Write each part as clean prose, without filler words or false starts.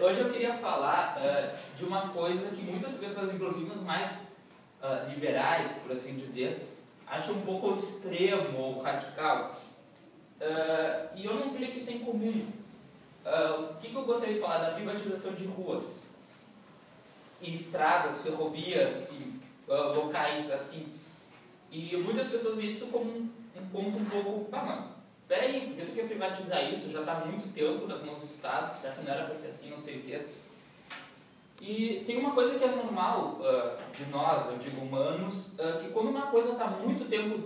Hoje eu queria falar de uma coisa que muitas pessoas, inclusive os mais liberais, por assim dizer, acham um pouco extremo ou radical. E eu não creio que isso é incomum. O que eu gostaria de falar? Da privatização de ruas, e estradas, ferrovias, e, locais assim. E muitas pessoas veem isso como um ponto um pouco... mas peraí, por que tu quer privatizar isso? Já está há muito tempo nas mãos dos estados, já que não era para ser assim, não sei o quê. E tem uma coisa que é normal de nós, eu digo humanos, que quando uma coisa está muito tempo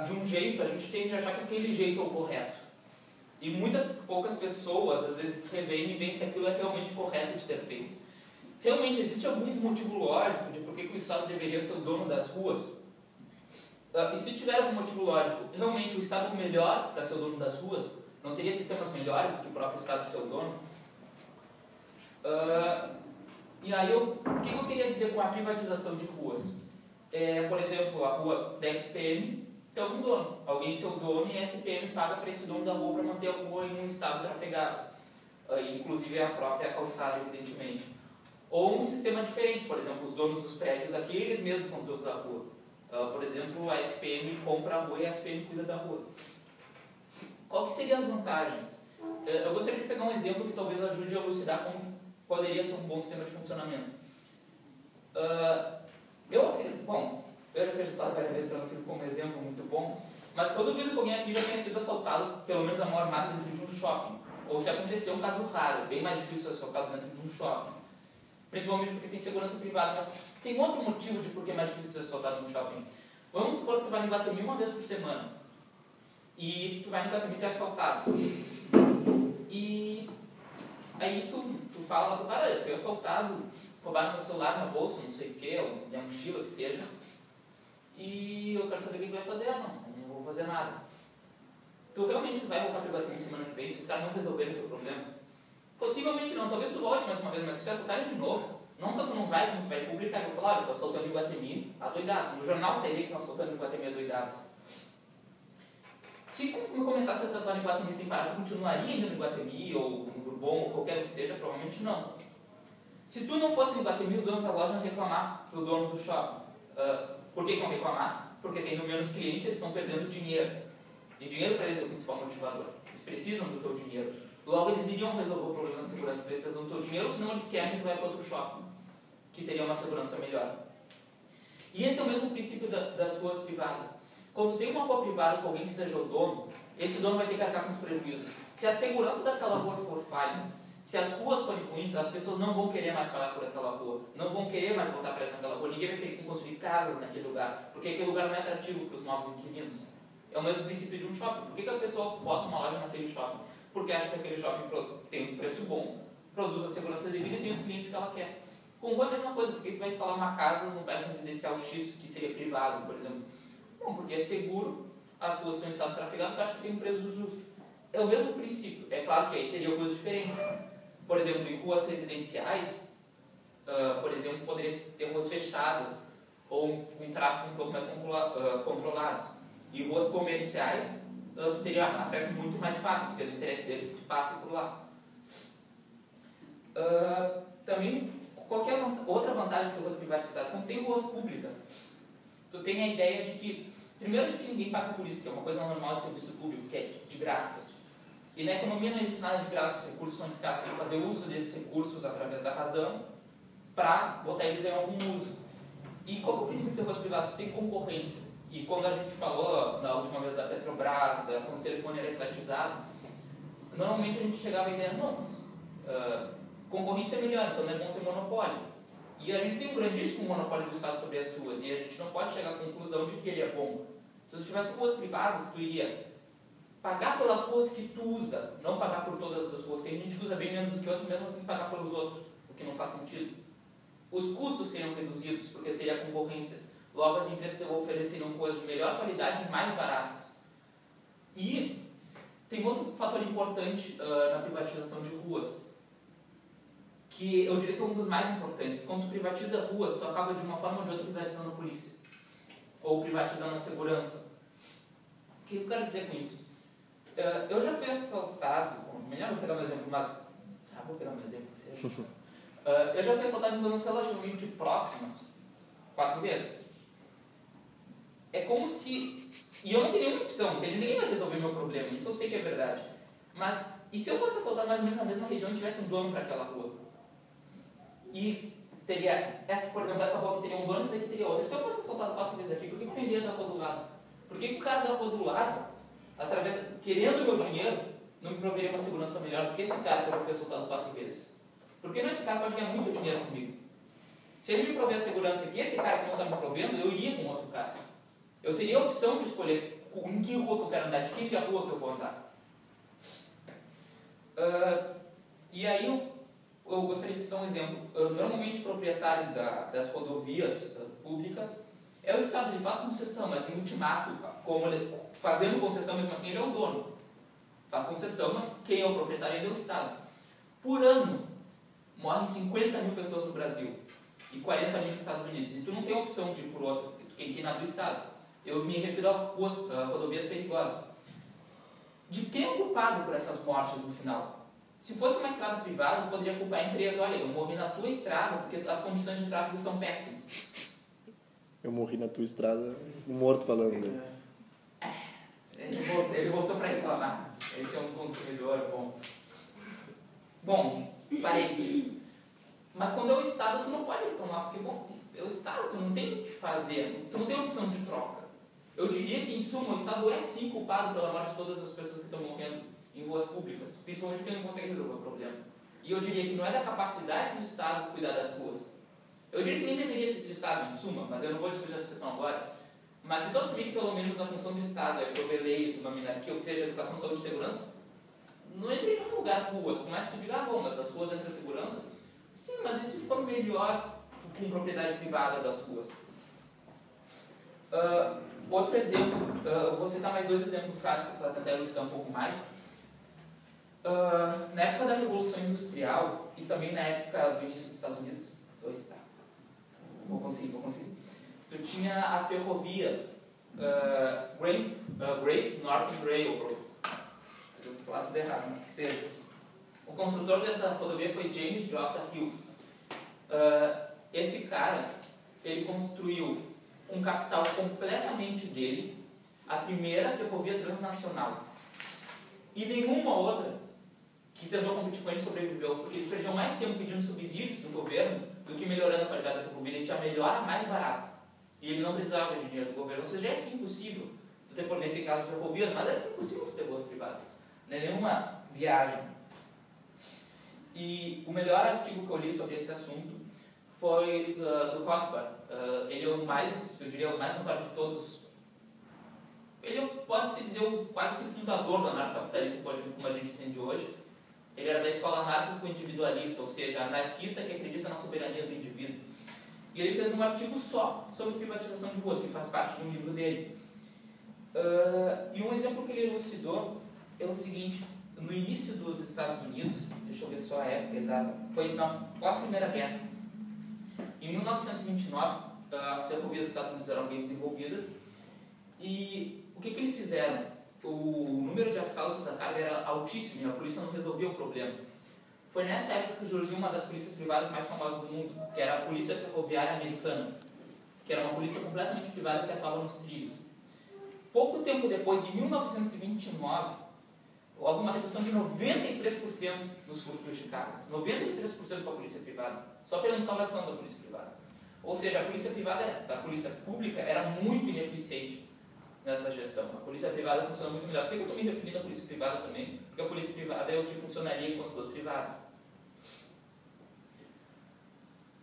de um jeito, a gente tende a achar que aquele jeito é o correto. E poucas pessoas, às vezes, revêem e veem se aquilo é realmente correto de ser feito. Realmente, existe algum motivo lógico de por que o Estado deveria ser o dono das ruas? E se tiver algum motivo lógico, realmente o Estado melhor para ser o dono das ruas, não teria sistemas melhores do que o próprio Estado ser o dono? E aí, o que eu queria dizer com a privatização de ruas? Por exemplo, a rua da SPM tem um dono. Alguém ser o dono e a SPM paga para esse dono da rua para manter a rua em um estado trafegado. Inclusive a própria calçada, evidentemente. Ou um sistema diferente, por exemplo, os donos dos prédios aqui, eles mesmos são os donos da rua. Por exemplo, a SPM compra a rua e a SPM cuida da rua. Qual que seriam as vantagens? Eu gostaria de pegar um exemplo que talvez ajude a elucidar como poderia ser um bom sistema de funcionamento. Eu já fiz história várias vezes, então sido como exemplo muito bom, mas eu duvido que alguém aqui já tenha sido assaltado, pelo menos a mão armada, dentro de um shopping. Ou se aconteceu um caso raro, bem mais difícil ser assaltado dentro de um shopping. Principalmente porque tem segurança privada, mas tem outro motivo de por que é mais difícil ser assaltado no shopping. Vamos supor que tu vai no Iguatemi uma vez por semana. E tu vai no Iguatemi e tu é assaltado. E aí tu fala pro cara, eu fui assaltado, roubaram meu celular, minha bolsa, não sei o que, ou minha mochila, que seja. E eu quero saber o que tu vai fazer. Não vou fazer nada. Tu realmente vai voltar pro Iguatemi semana que vem se os caras não resolverem o teu problema? Possivelmente não, talvez tu volte mais uma vez, mas se te assaltarem de novo, não só tu não vai, como tu vai publicar, eu vou falar, eu tô assaltando o Iguatemi, adoidados. No jornal sairia que estão assaltando o Iguatemi adoidados. Se começasse a assaltar o Iguatemi sem parar, tu continuaria indo no Iguatemi, ou no Bourbon, ou qualquer um que seja? Provavelmente não. Se tu não fosse no Iguatemi, os donos da loja vão reclamar pro dono do shopping. Por que vão reclamar? Porque tendo menos clientes, eles estão perdendo dinheiro. E dinheiro para eles é o principal motivador. Eles precisam do teu dinheiro. Logo, eles iriam resolver o problema de segurança, porque eles precisam do teu dinheiro, senão eles querem que tu vai para outro shopping, que teria uma segurança melhor. E esse é o mesmo princípio das ruas privadas. Quando tem uma rua privada com alguém que seja o dono, esse dono vai ter que arcar com os prejuízos. Se a segurança daquela rua for falha, se as ruas forem ruins, as pessoas não vão querer mais pagar por aquela rua, não vão querer mais botar preço naquela rua, ninguém vai querer construir casas naquele lugar, porque aquele lugar não é atrativo para os novos inquilinos. É o mesmo princípio de um shopping. Por que a pessoa bota uma loja naquele shopping? Porque acha que aquele shopping tem um preço bom, produz a segurança devida e tem os clientes que ela quer. Com rua é a mesma coisa. Por que tu vai instalar uma casa no bairro residencial X, que seria privado, por exemplo? Bom, porque é seguro, as ruas estão em estado trafegado, tu acha que tem um preço justo. É o mesmo princípio. É claro que aí teria coisas diferentes. Por exemplo, em ruas residenciais, por exemplo, poderia ter ruas fechadas, ou um tráfego um pouco mais controlado. E ruas comerciais, tu teria acesso muito mais fácil, porque é do interesse deles que tu passe por lá. Também, qualquer outra vantagem de ruas privatizadas, quando tem ruas públicas, tu tem a ideia de que, primeiro, de que ninguém paga por isso, que é uma coisa normal de serviço público, que é de graça. E na economia não existe nada de graça, os recursos são escassos, tem que fazer uso desses recursos através da razão para botar eles em algum uso. E qual é o princípio de ruas privadas? Tem concorrência. E quando a gente falou na última vez da Petrobras, quando o telefone era estatizado, normalmente a gente chegava à ideia, não, mas concorrência é melhor, então não é bom ter monopólio. E a gente tem um grandíssimo monopólio do Estado sobre as ruas, e a gente não pode chegar à conclusão de que ele é bom. Se você tivesse ruas privadas, tu iria pagar pelas ruas que tu usa, não pagar por todas as ruas. Tem gente que usa bem menos do que outros, mesmo assim pagar pelos outros, o que não faz sentido. Os custos seriam reduzidos, porque teria concorrência. Logo, as empresas ofereceriam coisas de melhor qualidade e mais baratas. E tem outro fator importante na privatização de ruas, que eu diria que é um dos mais importantes. Quando tu privatiza ruas, tu acaba de uma forma ou de outra privatizando a polícia, ou privatizando a segurança. O que eu quero dizer com isso? Eu já fui assaltado, melhor não pegar um exemplo, mas vou pegar um exemplo que seja. Eu já fui assaltado em zonas relativamente próximas 4 vezes. É como se... E eu não tenho nenhuma opção, entende? Ninguém vai resolver meu problema, isso eu sei que é verdade. Mas, e se eu fosse assaltado mais ou menos na mesma região e tivesse um dono para aquela rua? E teria, por exemplo, essa rua que teria um dono, essa daqui teria outra. Se eu fosse assaltado 4 vezes aqui, por que eu não iria da rua do lado? Por que o cara da rua do lado, querendo meu dinheiro, não me proveria uma segurança melhor do que esse cara que eu já fui assaltado 4 vezes? Porque esse cara pode ganhar muito dinheiro comigo. Se ele me prover a segurança que esse cara que não está me provendo, eu iria com outro cara. Eu teria a opção de escolher em que rua que eu quero andar, de que é a rua que eu vou andar. E aí eu gostaria de citar um exemplo. Normalmente o proprietário das rodovias públicas é o Estado, ele faz concessão, mas em ultimato, fazendo concessão mesmo assim, ele é o dono. Faz concessão, mas quem é o proprietário ainda é o Estado. Por ano, morrem 50 mil pessoas no Brasil e 40 mil nos Estados Unidos. E tu não tem a opção de ir por outro, tu tem que ir na do Estado. Eu me refiro a rodovias perigosas. De quem é o culpado por essas mortes no final? Se fosse uma estrada privada, eu poderia culpar a empresa. Olha, eu morri na tua estrada porque as condições de tráfego são péssimas. Eu morri na tua estrada, morto falando, né? Ele voltou para reclamar. Esse é um consumidor bom. Bom, parei. Mas quando é o Estado, tu não pode reclamar, porque, bom, é o Estado, tu não tem o que fazer, tu não tem opção de troca. Eu diria que, em suma, o Estado é sim culpado pela morte de todas as pessoas que estão morrendo em ruas públicas, principalmente porque ele não consegue resolver o problema. E eu diria que não é da capacidade do Estado cuidar das ruas. Eu diria que nem deveria existir o Estado, em suma, mas eu não vou discutir essa questão agora. Mas se tu assumir que pelo menos a função do Estado é prover leis, uma minarquia, ou que seja educação, saúde e segurança, não entra em nenhum lugar ruas. Por mais que tu diga, bom, mas as ruas entram em segurança, sim, mas e se for melhor com propriedade privada das ruas? Outro exemplo, eu vou citar mais 2 exemplos clássicos para tentar elucidar um pouco mais. Na época da Revolução Industrial e também na época do início dos Estados Unidos, vou conseguir. Tu tinha a ferrovia Great Northern Railroad. Eu vou falar tudo errado, mas que seja. O construtor dessa rodovia foi James J. Hill. Esse cara, ele construiu com capital completamente dele a primeira ferrovia transnacional. E nenhuma outra que tentou competir com ele sobreviveu, porque eles perdiam mais tempo pedindo subsídios do governo do que melhorando a qualidade da ferrovia. Ele tinha a melhor, a mais barata. E ele não precisava de dinheiro do governo. Ou seja, é sim possível tu ter, nesse caso, ferrovias, mas é sim possível tu ter ruas privadas. Não é nenhuma viagem. E o melhor artigo que eu li sobre esse assunto foi do Rothbard. Ele é o mais, eu diria, o mais notório de todos. Ele pode-se dizer quase que o fundador do anarcocapitalismo, como a gente entende hoje. Ele era da escola anarco-individualista, ou seja, anarquista que acredita na soberania do indivíduo. E ele fez um artigo só sobre privatização de ruas, que faz parte de um livro dele. E um exemplo que ele elucidou é o seguinte: no início dos Estados Unidos, deixa eu ver só a época exata, foi na pós-Primeira Guerra. Em 1929, as ferrovias dos Estados Unidos eram bem desenvolvidas. E o que eles fizeram? O número de assaltos à carga era altíssimo e a polícia não resolvia o problema. Foi nessa época que surgiu uma das polícias privadas mais famosas do mundo, que era a Polícia Ferroviária Americana, que era uma polícia completamente privada que atuava nos trilhos. Pouco tempo depois, em 1929, houve uma redução de 93% nos furtos de cargas. 93% para a polícia privada, só pela instauração da polícia privada. Ou seja, a polícia privada, a polícia pública era muito ineficiente nessa gestão. A polícia privada funciona muito melhor. Por que eu estou me referindo à polícia privada também? Porque a polícia privada é o que funcionaria com as ruas privadas.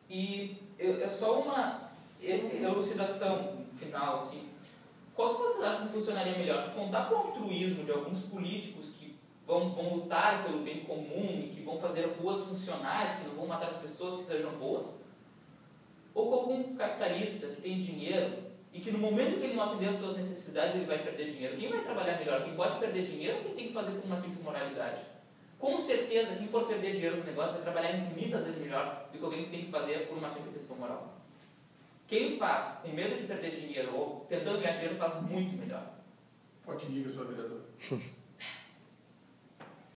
E é só uma elucidação final, assim. Qual que vocês acham que funcionaria melhor? Contar com o altruísmo de alguns políticos que vão lutar pelo bem comum e que vão fazer ruas funcionais, que não vão matar as pessoas, que sejam boas? Ou com algum capitalista que tem dinheiro e que no momento que ele não atender as suas necessidades, ele vai perder dinheiro? Quem vai trabalhar melhor? Quem pode perder dinheiro ou quem tem que fazer por uma simples moralidade? Com certeza, quem for perder dinheiro no negócio vai trabalhar infinitas vezes melhor do que alguém que tem que fazer por uma simples questão moral. Quem faz com medo de perder dinheiro ou tentando ganhar dinheiro faz muito melhor. Forte dica, senhor vereador.